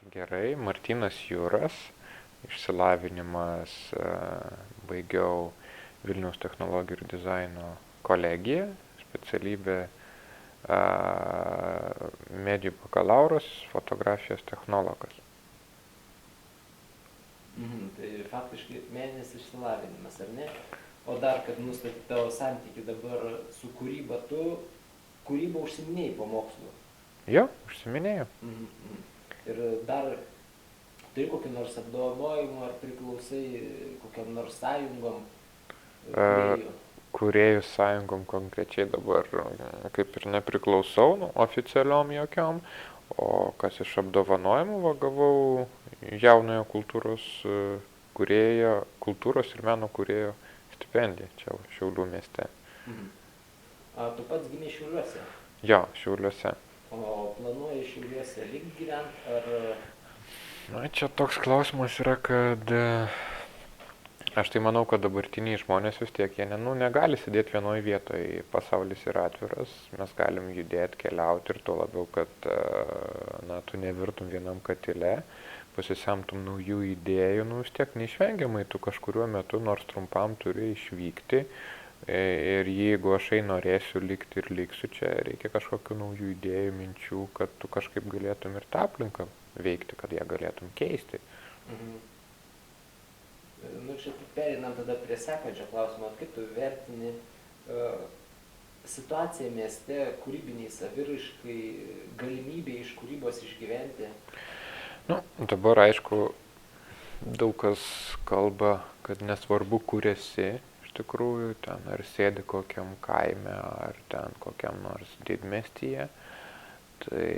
Gerai, Martynas Juras, išsilavinimas baigiau Vilniaus technologijų ir dizaino kolegiją, specialybė medijų bakalauras, fotografijos technologas. Tai faktiškai meninis išsilavinimas, ar ne? O dar, kad nustatyti tavo santykį dabar su kūryba, tu kūrybą užsiminėjai po mokslo. Jo, užsiminėjau. Ir dar turi kokį nors apdovanojimą, ar priklausai kokiam nors sąjungom kūrėjų? Kūrėjų sąjungom konkrečiai dabar kaip ir nepriklausau, oficialiom jokiom, o kas iš apdovanojimų gavau jaunojo kultūros kūrėjo, kultūros ir meno kūrėjo stipendiją čia Šiaulių mieste. Tu pats gimei Šiauliuose? Jo, Šiauliuose. O planuoji Šiauliuose likt gyvent, ar... Na, čia toks klausimas yra, kad aš tai manau, kad dabartiniai žmonės vis tiek, jie negali sėdėti vienoje vietoje, pasaulis yra atviras, mes galim judėti, keliauti ir tuo labiau, kad tu nevirtum vienam katile, pasisemtum naujų idėjų, vis tiek neišvengiamai tu kažkuriuo metu, nors trumpam turi išvykti ir jeigu aš norėsiu likti ir liksiu čia, reikia kažkokių naujų idėjų, minčių, kad tu kažkaip galėtum ir tą aplinką veikti, kad ją galėtum keisti. Čia perinam tada prie sekančio klausimo, kaip tu vertini situaciją mieste, kūrybiniai saviraiškai, galimybė iš kūrybos išgyventi? Dabar aišku, daug kas kalba, kad nesvarbu, kur esi, iš tikrųjų, ten ar sėdi kokiam kaime, ar ten kokiam nors didmiestyje, tai...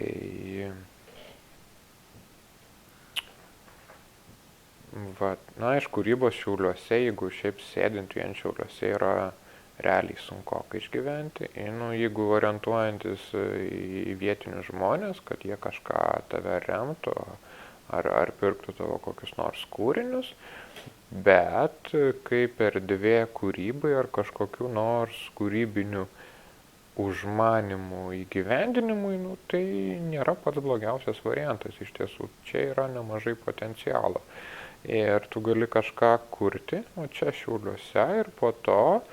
Iš kūrybos Šiauliuose, jeigu šiaip sėdint vien Šiauliuose yra realiai sunkokai išgyventi, jeigu orientuojantis į vietinius žmonės, kad jie kažką tave remtų ar pirktų tavo kokius nors kūrinius, bet kaip erdvė kūrybai ar kažkokių nors kūrybinių užmanimų įgyvendinimui, tai nėra pats blogiausias variantas, iš tiesų čia yra nemažai potencialo. Ir tu gali kažką kurti, o čia Šiauliuose, ir po to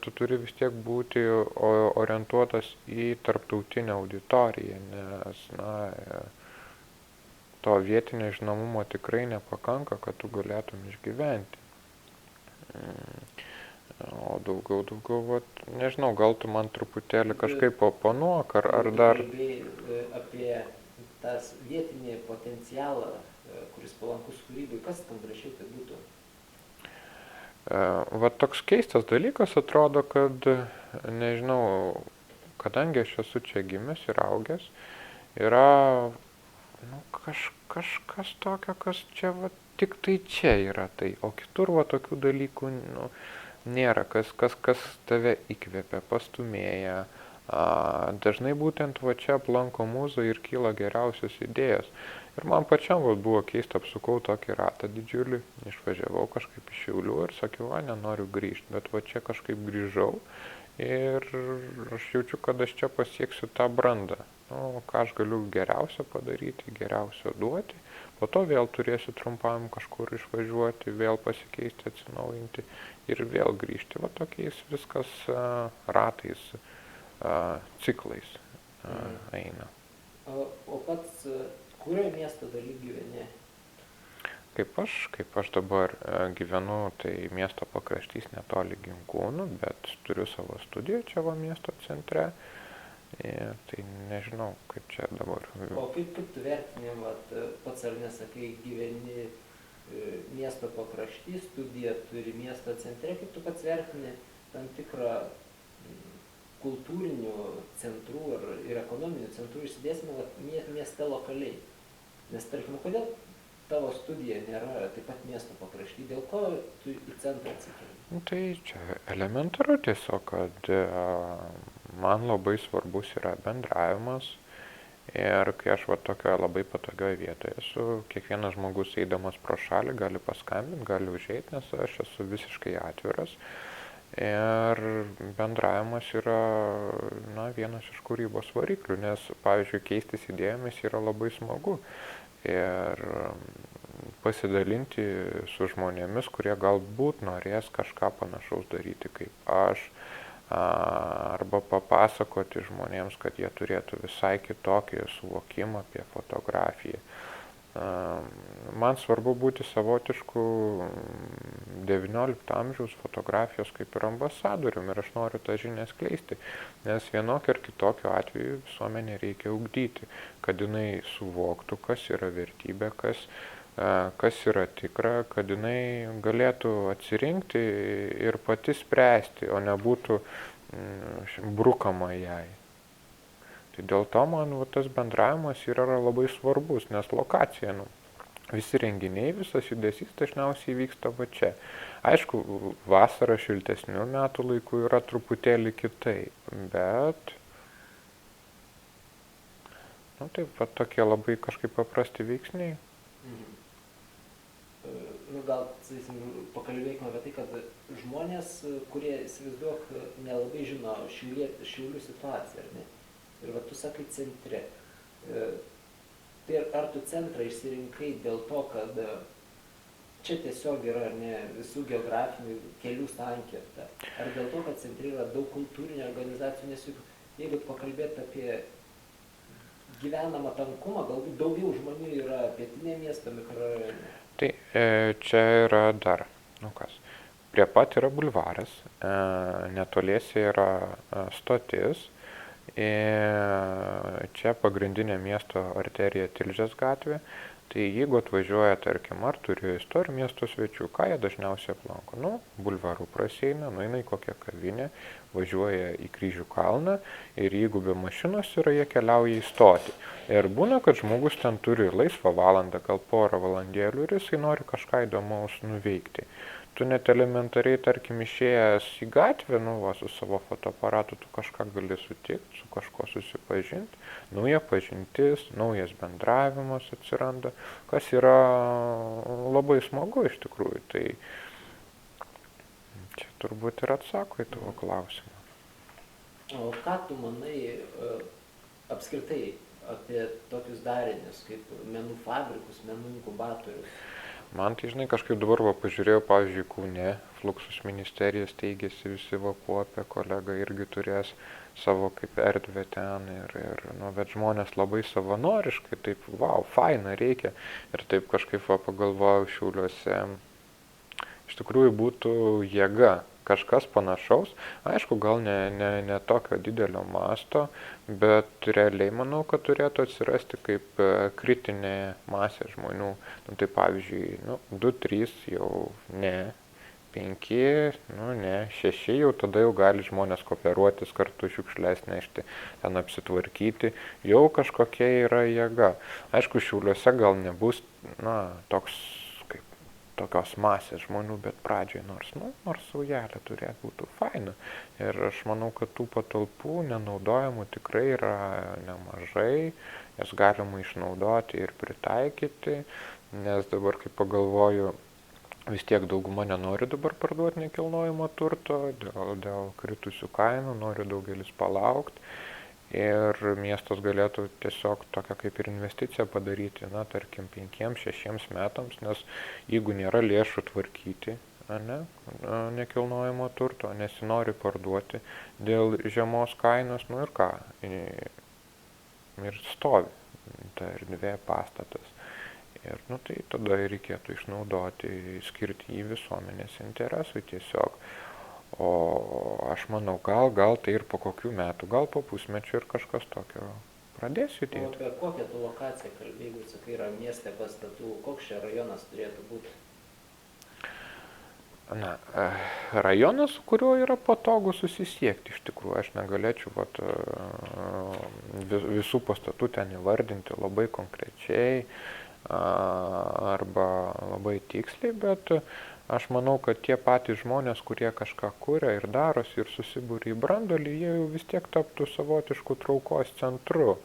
tu turi vis tiek būti orientuotas į tarptautinę auditoriją, nes to vietinio žinomumo tikrai nepakanka, kad tu galėtum išgyventi. O daugiau, nežinau, gal tu man truputėlį kažkaip oponuok, ar dar... Kalbėjai apie tas vietinį potencialą, kuris palankus kūrybai, kas tam gražiai tai būtų? Toks keistas dalykas atrodo, kad, nežinau, kadangi aš esu čia gimęs ir augęs, yra kažkas tokio, kas čia tik tai čia yra tai, o kitur tokių dalykų nėra, kas tave įkvepia, pastumėja. Dažnai būtent čia aplanko mūzą ir kyla geriausios idėjos. Ir man pačiam buvo keista, apsukau tokį ratą didžiulį, išvažiavau kažkaip iš Šiaulių ir sakiau, nenoriu grįžti, bet čia kažkaip grįžau ir aš jaučiu, kad aš čia pasieksiu tą brandą. Ką aš galiu geriausio padaryti, geriausio duoti, po to vėl turėsiu trumpam kažkur išvažiuoti, vėl pasikeisti, atsinaujinti ir vėl grįžti. Tokiais viskas ratais, ciklais eina. O pats kurioje miesto daly gyveni? Kaip aš dabar gyvenu, tai miesto pakraštys netoli Ginkūnų, bet turiu savo studiją čia miesto centre. Ir tai nežinau, kaip čia dabar. O kaip tu vertini, pats ar nesakai, gyveni miesto pakraštys, studiją turi miesto centre, kaip tu pats vertini tam tikrą kultūrinių centrų ir ekonominių centrų išsidėstymą mieste lokaliai? Nes, tarkim, kodėl tavo studija nėra taip pat miesto pakrašty, dėl ko tu į centrą atsikeli? Tai čia elementaru tiesiog, kad man labai svarbus yra bendravimas ir kai aš tokioje labai patogioje vietoje esu, kiekvienas žmogus eidamas pro šalį gali paskambinti, gali užeiti, nes aš esu visiškai atviras. Ir bendravimas yra vienas iš kūrybos variklių, nes, pavyzdžiui, keistis idėjomis yra labai smagu. ir pasidalinti su žmonėmis, kurie galbūt norės kažką panašaus daryti kaip aš, arba papasakoti žmonėms, kad jie turėtų visai kitokį suvokimą apie fotografiją. Man svarbu būti savotišku XIX amžiaus fotografijos kaip ir ambasadorium ir aš noriu tą žinią skleisti, nes vienokio ar kitokio atveju visuomenė reikia ugdyti, kad jinai suvoktų, kas yra vertybė, kas yra tikra, kad jinai galėtų atsirinkti ir pati spręsti, o nebūtų brukama jai. Tai dėl to man tas bendravimas yra labai svarbus, nes lokacija, visi renginiai, visas judesys dažniausiai vyksta va čia. Aišku, vasara šiltesnių metų laikų yra truputėlį kitaip, bet taip pat tokie labai kažkaip paprasti veiksniai. Gal, sakysim, pakalbėkime apie tai, kad žmonės, kurie, įsivaizduok, nelabai žino Šiaulių situaciją, ar ne? Ir tu sakai centre. Tai ar tu centrą išsirinkai dėl to, kad čia tiesiog yra, ar ne, visų geografinių kelių sankirta? Ar dėl to, kad centre yra daug kultūrinių organizacijų, nes jeigu pakalbėt apie gyvenamą tankumą, galbūt daugiau žmonių yra pietinė miesto mikrorajone. Tai čia yra dar, prie pat yra bulvaras, netoliese yra stotis, čia pagrindinė miesto arterija Tilžės gatvė, tai jeigu atvažiuoja, tarkim, ar turi istorijų miesto svečių, ką jie dažniausiai aplanko? Bulvarų praseina, nueina į kokią kavinę, važiuoja į Kryžių kalną ir jeigu be mašinos yra, jie keliauja į stotį. Ir būna, kad žmogus ten turi laisvą valandą, gal porą valandėlių ir jisai nori kažką įdomaus nuveikti. Tu net elementariai, tarkim, išėjęs į gatvę, su savo fotoaparatu, tu kažką gali sutikti, su kažko susipažinti, nauja pažintis, naujas bendravimas atsiranda, kas yra labai smagu iš tikrųjų. Tai čia turbūt ir atsako į tavo klausimą. O ką tu manai apskritai apie tokius darinius, kaip menų fabrikus, menų inkubatorius? Man tai, kažkaip dabar pažiūrėjau, pavyzdžiui, Kaune, Fluxus ministerija steigėsi, visi Kuopė, kolega irgi turės savo kaip erdvę ten bet žmonės labai savanoriškai, taip, faina, reikia. Ir taip kažkaip pagalvojau Šiauliuose, iš tikrųjų būtų jėga kažkas panašaus, aišku, gal ne tokio didelio masto, bet realiai manau, kad turėtų atsirasti kaip kritinė masė žmonių. Tai pavyzdžiui, 2-3 jau ne, 5, ne, 6 jau tada jau gali žmonės kooperuotis kartu, šiukšles nešti, ten apsitvarkyti, jau kažkokia yra jėga. Aišku, Šiauliuose gal nebus, tokios masės žmonių, bet pradžioj nors saujelė turėtų būtų faina. Ir aš manau, kad tų patalpų nenaudojamų tikrai yra nemažai, jas galima išnaudoti ir pritaikyti, nes dabar, kai pagalvoju, vis tiek dauguma nenori dabar parduoti nekilnojamo turto, dėl kritusių kainų, nori daugelis palaukti. Ir miestas galėtų tiesiog tokią kaip ir investiciją padaryti, tarkim, 5-6 metams, nes jeigu nėra lėšų tvarkyti nekilnojamo turto, nesinori parduoti dėl žemos kainos, ir ką, ir stovi ta erdvė pastatas. Ir tai tada reikėtų išnaudoti, skirti jį visuomenės interesui tiesiog. O aš manau, gal tai ir po kokių metų, gal po pusmečio ir kažkas tokio pradės judėti. O apie kokią tu lokaciją kalbėjai, jeigu sakai, yra mieste pastatų, koks čia rajonas turėtų būti? Rajonas, su kuriuo yra patogu susisiekti iš tikrųjų. Aš negalėčiau visų pastatų ten įvardinti labai konkrečiai arba labai tiksliai, bet aš manau, kad tie patys žmonės, kurie kažką kuria ir darosi ir susibūrė į branduolį, jie jau vis tiek taptų savotišku traukos centru.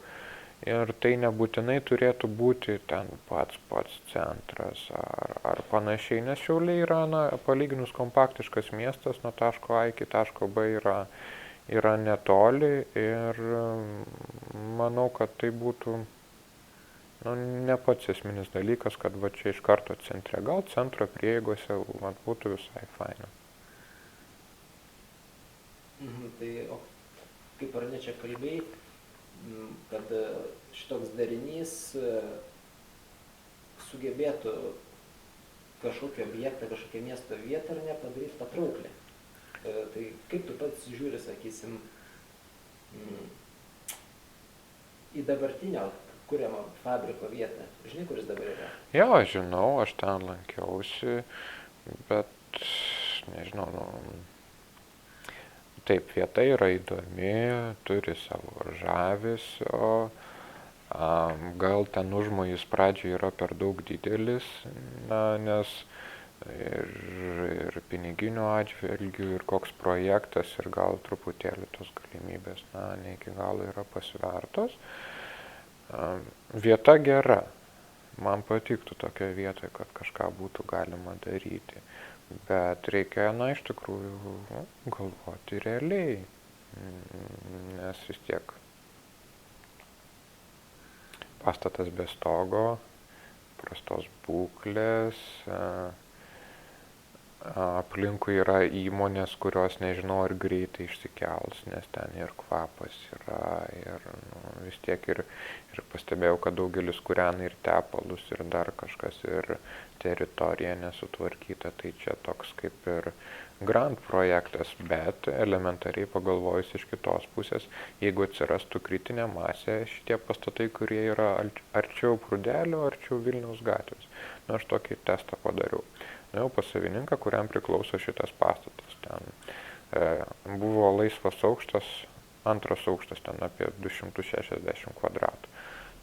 Ir tai nebūtinai turėtų būti ten pats centras ar panašiai, nes Šiauliai yra, palyginus kompaktiškas miestas, nuo taško A iki taško B yra netoli ir manau, kad tai būtų ne pats esminis dalykas, kad va čia iš karto centre, gal centro prieigose vat, būtų visai faina. Tai o kaip ar ne čia kalbėjai, kad šitoks darinys sugebėtų kažkokį objektą, kažkokią miesto vietą ar ne padaryti patrauklę. Tai kaip tu pats žiūri, sakysim, į dabartinio kuriamą fabriko vietą? Žinai, kuris dabar yra? Jo, žinau, aš ten lankiausi, bet nežinau, taip, vieta yra įdomi, turi savo žavesio, gal ten užmojis pradžiai yra per daug didelis, nes ir piniginių atžvilgių, ir koks projektas, ir gal truputėlį tos galimybės, ne iki galo yra pasvertos. Vieta gera, man patiktų tokia vieta, kad kažką būtų galima daryti, bet reikia, iš tikrųjų, galvoti realiai, nes vis tiek pastatas be stogo, prastos būklės, aplinkui yra įmonės, kurios nežinau ar greitai išsikels, nes ten ir kvapas yra, ir vis tiek ir pastebėjau, kad daugelis kūrena ir tepalus, ir dar kažkas, ir teritorija nesutvarkyta, tai čia toks kaip ir grand projektas, bet elementariai pagalvojus iš kitos pusės, jeigu atsirastų kritinė masė, šitie pastatai, kurie yra arčiau Prūdelio, arčiau Vilniaus gatvės. Aš tokį testą padariau. Jau pas savininką, kuriam priklauso šitas pastatas. Ten buvo laisvas aukštas, antras aukštas, ten apie 260 kvadratų.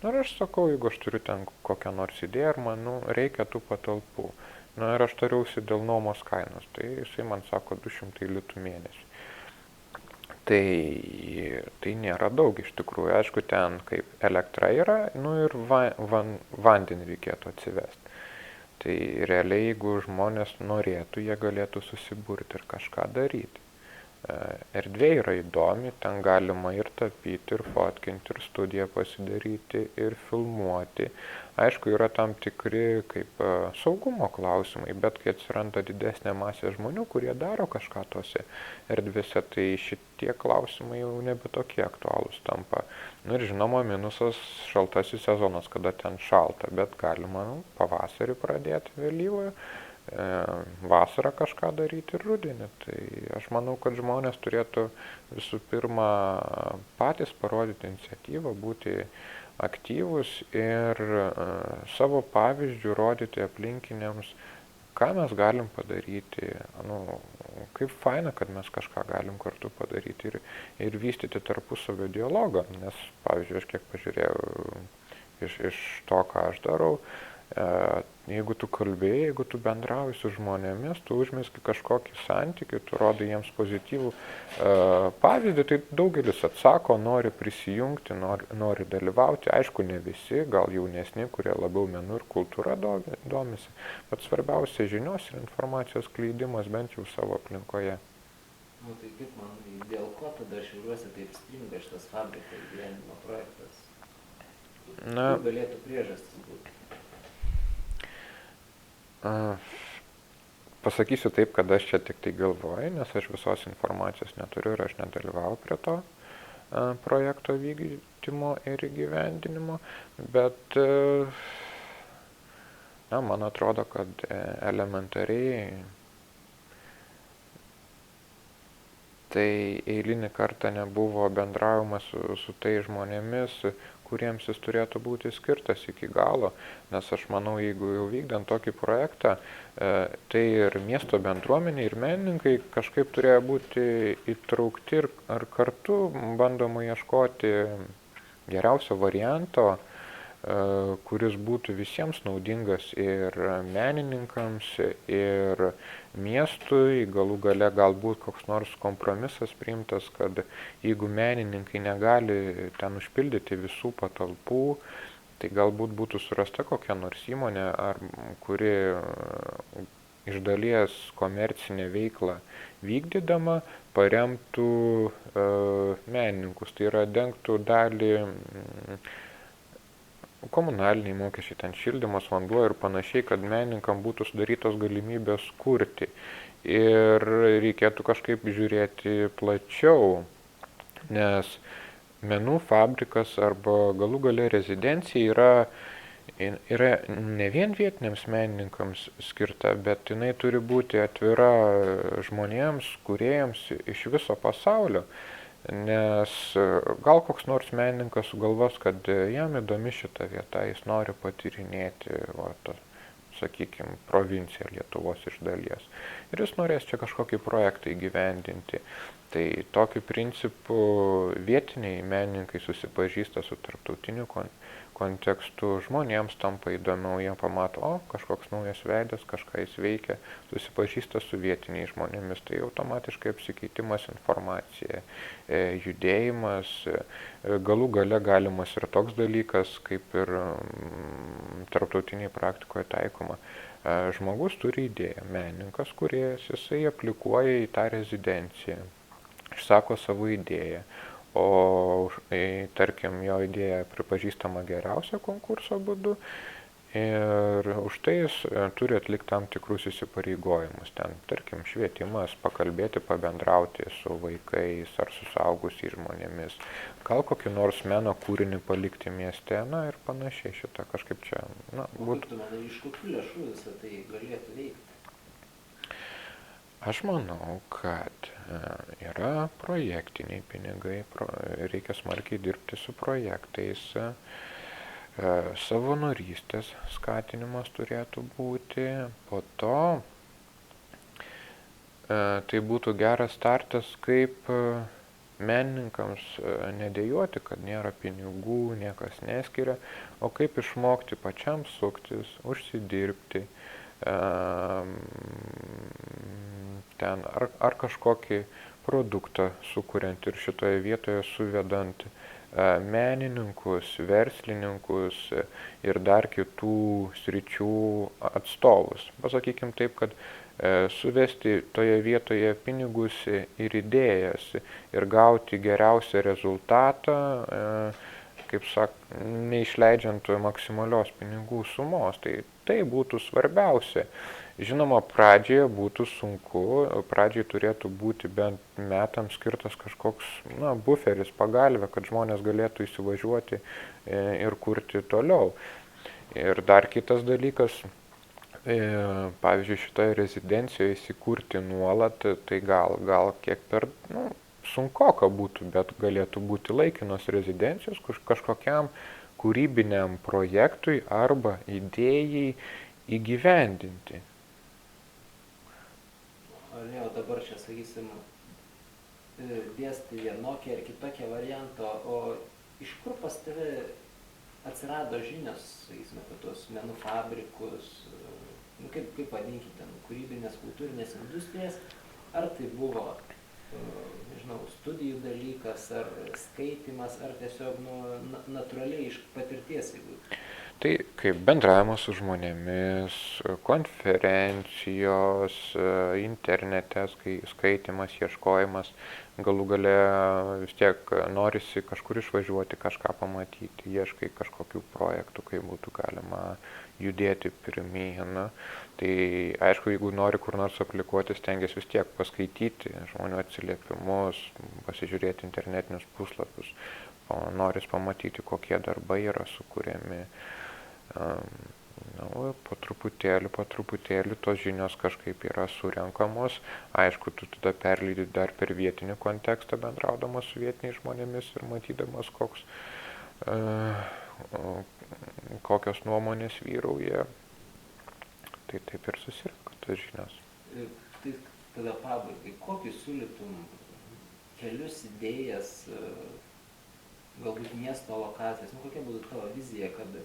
Ir aš sakau, jeigu aš turiu ten kokią nors idėją, ir man reikia tų patalpų. Ir aš tariausi dėl nuomos kainos, tai jisai man sako 200 litų mėnesį. Tai nėra daug iš tikrųjų, aišku, ten kaip elektra yra, ir vandenį reikėtų atsivesti. Tai realiai, jeigu žmonės norėtų, jie galėtų susiburti ir kažką daryti. Erdvė yra įdomi, ten galima ir tapyti, ir fotkinti, ir studiją pasidaryti, ir filmuoti. Aišku, yra tam tikri kaip saugumo klausimai, bet kai atsiranda didesnė masė žmonių, kurie daro kažką tose erdvėse, tai šitie klausimai jau nebe tokie aktualūs tampa. Ir žinoma, minusas šaltasis sezonas, kada ten šalta, bet galima pavasarį pradėti vėlyvoje, vasarą kažką daryti ir rudenį. Tai aš manau, kad žmonės turėtų visų pirma patys parodyti iniciatyvą, būti aktyvūs ir savo pavyzdžių rodyti aplinkiniams, ką mes galim padaryti, kaip faina, kad mes kažką galim kartu padaryti ir vystyti tarpusavio dialogą, nes, pavyzdžiui, aš kiek pažiūrėjau iš to, ką aš darau, jeigu tu kalbėjai, jeigu tu bendrauji su žmonėmis, tu užmeski kažkokį santykį, tu rodai jiems pozityvų pavyzdį, tai daugelis atsako, nori prisijungti, nori dalyvauti, aišku, ne visi, gal jaunesni, kurie labiau menu ir kultūra domisi, bet svarbiausia žinios ir informacijos skleidimas bent jau savo aplinkoje. Tai kaip manai, dėl ko tada Šiauliuose taip stringa šitas fabriko įgyvendinimo projektas? Kur galėtų priežastis būti? Pasakysiu taip, kad aš čia tik tai galvoju, nes aš visos informacijos neturiu ir aš nedalyvau prie to projekto vykdymo ir įgyvendinimo, bet man atrodo, kad elementariai tai eilinį kartą nebuvo bendravimas su tai žmonėmis, kuriems jis turėtų būti skirtas iki galo, nes aš manau, jeigu jau vykdant tokį projektą, tai ir miesto bendruomenė, ir menininkai kažkaip turėjo būti įtraukti ir ar kartu bandoma ieškoti geriausio varianto, kuris būtų visiems naudingas ir menininkams, ir miestui, galų gale galbūt koks nors kompromisas priimtas, kad jeigu menininkai negali ten užpildyti visų patalpų, tai galbūt būtų surasta kokia nors įmonė, kuri iš dalies komercinę veiklą vykdydama paremtų menininkus, tai yra dengtų dalį komunaliniai mokesčiai, ten šildymas, vanduo ir panašiai, kad menininkam būtų sudarytos galimybės kurti. Ir reikėtų kažkaip žiūrėti plačiau, nes menų fabrikas arba galų gale rezidencija yra ne vien vietiniams menininkams skirta, bet jinai turi būti atvira žmonėms, kūrėjams iš viso pasaulio. Nes gal koks nors menininkas sugalvos, kad jam įdomi šita vieta, jis nori patyrinėti, sakykime, provinciją Lietuvos iš dalies. Ir jis norės čia kažkokį projektą įgyvendinti. Tai tokiu principu vietiniai menininkai susipažįsta su tarptautiniu kontekstu, žmonėms tampa įdomiau, jie pamato, kažkoks naujas veidas, kažką jis veikia, susipažįsta su vietiniais žmonėmis, tai automatiškai apsikeitimas informacija, judėjimas, galų gale galimas ir toks dalykas, kaip ir tarptautiniai praktikoje taikoma. Žmogus turi idėją, menininkas, kūrėjas, jisai aplikuoja į tą rezidenciją, išsako savo idėją. O tarkim, jo idėja pripažįstama geriausia konkurso būdu ir už tai jis turi atlikti tam tikrus įsipareigojimus. Ten, tarkim, švietimas, pakalbėti, pabendrauti su vaikais ar su suaugusiais žmonėmis, gal kokį nors meno kūrinį palikti mieste, na ir panašiai šitą kažkaip čia, na, būtų. Kaip tu manai, iš kokių lėšų visą tai galėtų veikti? Aš manau, kad yra projektiniai pinigai, reikia smarkiai dirbti su projektais, savanorystės skatinimas turėtų būti, po to tai būtų geras startas, kaip menininkams nedėjoti, kad nėra pinigų, niekas neskiria, o kaip išmokti pačiam suktis, užsidirbti, ten ar kažkokį produktą sukuriant ir šitoje vietoje suvedant menininkus, verslininkus ir dar kitų sričių atstovus. Pasakykime taip, kad suvesti toje vietoje pinigus ir idėjas ir gauti geriausią rezultatą, kaip neišleidžiant maksimalios pinigų sumos. Tai būtų svarbiausia. Žinoma, pradžioje būtų sunku, pradžiai turėtų būti bent metams skirtas kažkoks buferis, pagalvė, kad žmonės galėtų įsivažiuoti ir kurti toliau. Ir dar kitas dalykas, pavyzdžiui, šitoje rezidencijoje įsikurti nuolat, tai gal kiek per sunkoka būtų, bet galėtų būti laikinos rezidencijos kažkokiam kūrybiniam projektui arba idėjai įgyvendinti. Ar jau dabar čia, sakysim, dėstai vienokį ar kitokį variantą, o iš kur pas tave atsirado žinios, sakysim, apie tos menų fabrikus, kaip vadinkite, ten, kūrybinės, kultūrinės industrijas, ar tai buvo, nežinau, studijų dalykas, ar skaitimas, ar tiesiog natūraliai iš patirties, jeigu... Tai kaip bendravimas su žmonėmis, konferencijos, internete skaitimas, ieškojimas, galų gale vis tiek norisi kažkur išvažiuoti, kažką pamatyti, ieškai kažkokių projektų, kaip būtų galima judėti pirmyn. Tai aišku, jeigu nori kur nors aplikuoti, stengiasi vis tiek paskaityti žmonių atsiliepimus, pasižiūrėti internetinius puslapius, noris pamatyti, kokie darbai yra sukuriami. Po truputėlį tos žinios kažkaip yra surenkamos. Aišku, tu tada perleidi dar per vietinį kontekstą, bendraudamas su vietiniais žmonėmis ir matydamas, kokios nuomonės vyrauja. Tai taip ir susirenka tos žinios. Tai tada pabaigai, kokius siūlytum kelius, idėjas, galbūt miesto lokacijas, kokia būtų tavo vizija, kad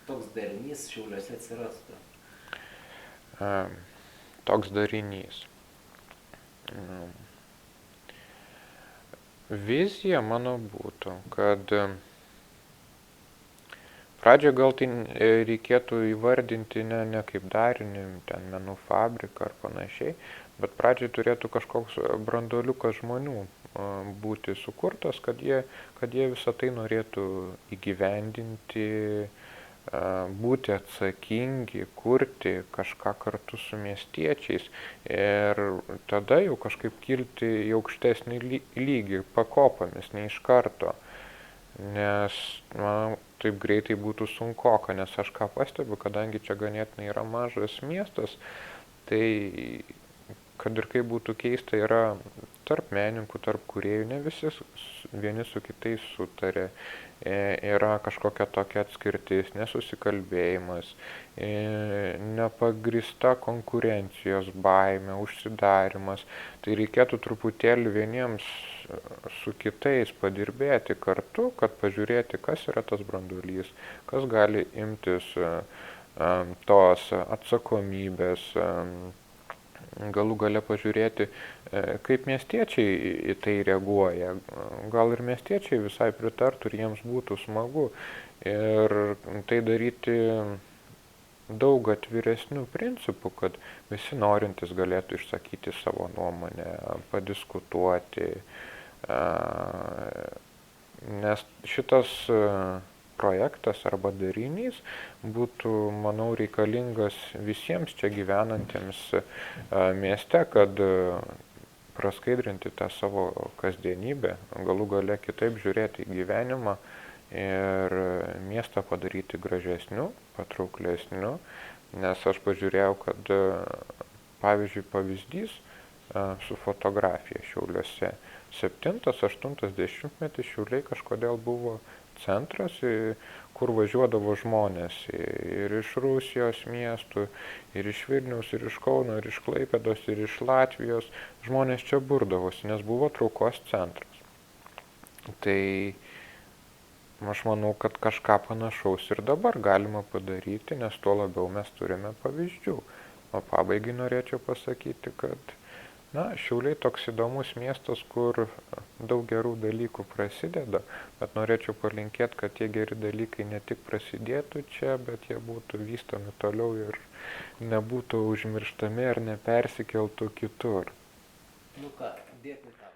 toks darinys Šiauliuose atsirastų? Toks darinys. Vizija mano būtų, kad pradžioje gal tai reikėtų įvardinti ne kaip darinį, ten menų fabriką ar panašiai, bet pradžioje turėtų kažkoks branduoliukas žmonių būti sukurtos, kad jie visą tai norėtų įgyvendinti, būti atsakingi, kurti kažką kartu su miestiečiais ir tada jau kažkaip kilti į aukštesnį lygį pakopomis, ne iš karto. Nes man taip greitai būtų sunkoka, nes aš ką pastebiu, kadangi čia ganėtinai yra mažas miestas, tai kad ir kaip būtų keista, yra tarp menininkų, tarp kūrėjų, ne visi vieni su kitais sutarė, yra kažkokia tokia atskirtis, nesusikalbėjimas, nepagrįsta konkurencijos baimė, užsidarimas. Tai reikėtų truputėlį vieniems su kitais padirbėti kartu, kad pažiūrėti, kas yra tas branduolys, kas gali imtis tos atsakomybės, galų gale pažiūrėti, kaip miestiečiai į tai reaguoja. Gal ir miestiečiai visai pritartų ir jiems būtų smagu. Ir tai daryti daug atviresnių principų, kad visi norintys galėtų išsakyti savo nuomonę, padiskutuoti. Nes šitas projektas arba darinys būtų, manau, reikalingas visiems čia gyvenantiems mieste, kad praskaidrinti tą savo kasdienybę, galų gale kitaip žiūrėti į gyvenimą ir miestą padaryti gražesniu, patrauklesniu, nes aš pažiūrėjau, kad pavyzdžiui pavyzdys su fotografija Šiauliuose. 7-8 dešimtmetis Šiauliai kažkodėl buvo centras, kur važiuodavo žmonės ir iš Rusijos miestų, ir iš Vilniaus, ir iš Kauno, ir iš Klaipėdos, ir iš Latvijos. Žmonės čia burdavosi, nes buvo traukos centras. Tai aš manau, kad kažką panašaus ir dabar galima padaryti, nes tuo labiau mes turime pavyzdžių. O pabaigai norėčiau pasakyti, kad Šiauliai toks įdomus miestas, kur daug gerų dalykų prasideda, bet norėčiau palinkėti, kad tie geri dalykai ne tik prasidėtų čia, bet jie būtų vystomi toliau ir nebūtų užmirštami ar nepersikeltų kitur. Nu ką, dėkui tau.